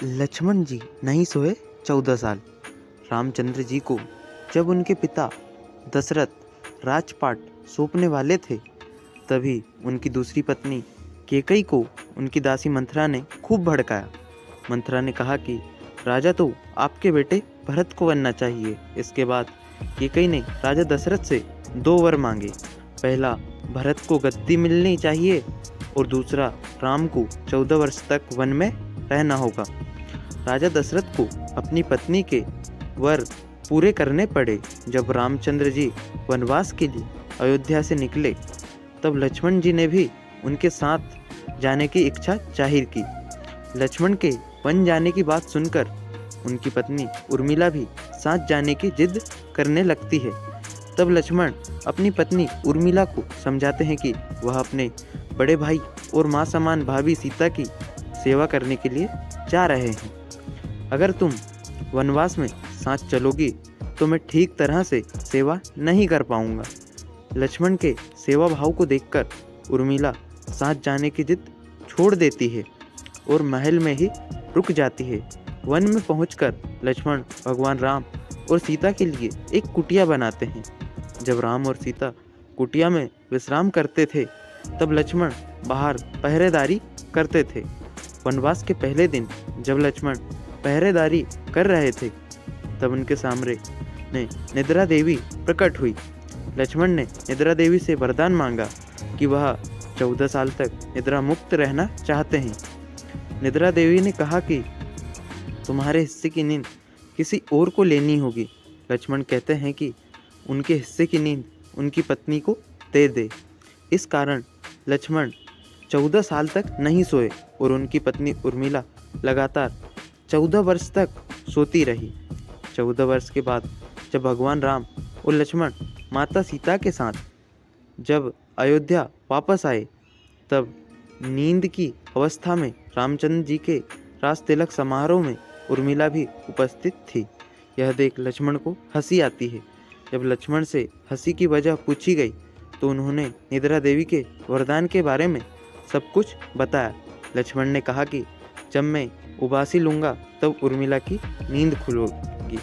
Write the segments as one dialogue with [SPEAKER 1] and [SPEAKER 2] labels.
[SPEAKER 1] लक्ष्मण जी नहीं सोए 14 साल। रामचंद्र जी को जब उनके पिता दशरथ राजपाट सौंपने वाले थे, तभी उनकी दूसरी पत्नी कैकेयी को उनकी दासी मंथरा ने खूब भड़काया। मंथरा ने कहा कि राजा तो आपके बेटे भरत को बनना चाहिए। इसके बाद कैकेयी ने राजा दशरथ से 2 वर मांगे। पहला, भरत को गद्दी मिलनी चाहिए और दूसरा, राम को 14 वर्ष तक वन में रहना होगा। राजा दशरथ को अपनी पत्नी के वर पूरे करने पड़े। जब रामचंद्र जी वनवास के लिए अयोध्या से निकले, तब लक्ष्मण जी ने भी उनके साथ जाने की इच्छा जाहिर की। लक्ष्मण के वन जाने की बात सुनकर उनकी पत्नी उर्मिला भी साथ जाने की जिद करने लगती है। तब लक्ष्मण अपनी पत्नी उर्मिला को समझाते हैं कि वह अपने बड़े भाई और माँ समान भाभी सीता की सेवा करने के लिए जा रहे हैं। अगर तुम वनवास में साथ चलोगी तो मैं ठीक तरह से सेवा नहीं कर पाऊंगा। लक्ष्मण के सेवा भाव को देखकर उर्मिला साथ जाने की जिद छोड़ देती है और महल में ही रुक जाती है। वन में पहुंचकर लक्ष्मण भगवान राम और सीता के लिए एक कुटिया बनाते हैं। जब राम और सीता कुटिया में विश्राम करते थे, तब लक्ष्मण बाहर पहरेदारी करते थे। वनवास के पहले दिन जब लक्ष्मण पहरेदारी कर रहे थे, तब उनके सामने निद्रा देवी प्रकट हुई। लक्ष्मण ने निद्रा देवी से वरदान मांगा कि वह 14 साल तक निद्रा मुक्त रहना चाहते हैं। निद्रा देवी ने कहा कि तुम्हारे हिस्से की नींद किसी और को लेनी होगी। लक्ष्मण कहते हैं कि उनके हिस्से की नींद उनकी पत्नी को दे दे। इस कारण लक्ष्मण 14 साल तक नहीं सोए और उनकी पत्नी उर्मिला लगातार 14 वर्ष तक सोती रही। 14 वर्ष के बाद जब भगवान राम और लक्ष्मण माता सीता के साथ जब अयोध्या वापस आए, तब नींद की अवस्था में रामचंद्र जी के राज तिलक समारोह में उर्मिला भी उपस्थित थी। यह देख लक्ष्मण को हंसी आती है। जब लक्ष्मण से हंसी की वजह पूछी गई, तो उन्होंने निद्रा देवी के वरदान के बारे में सब कुछ बताया। लक्ष्मण ने कहा कि जब मैं उबासी लूँगा तब उर्मिला की नींद खुलेगी।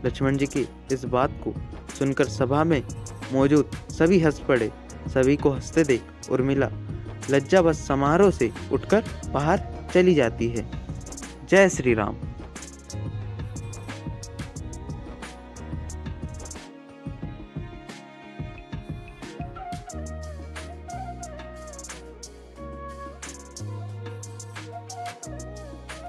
[SPEAKER 1] लक्ष्मण जी की इस बात को सुनकर सभा में मौजूद सभी हंस पड़े। सभी को हंसते देख उर्मिला लज्जावश समारोह से उठकर बाहर चली जाती है। जय श्री राम।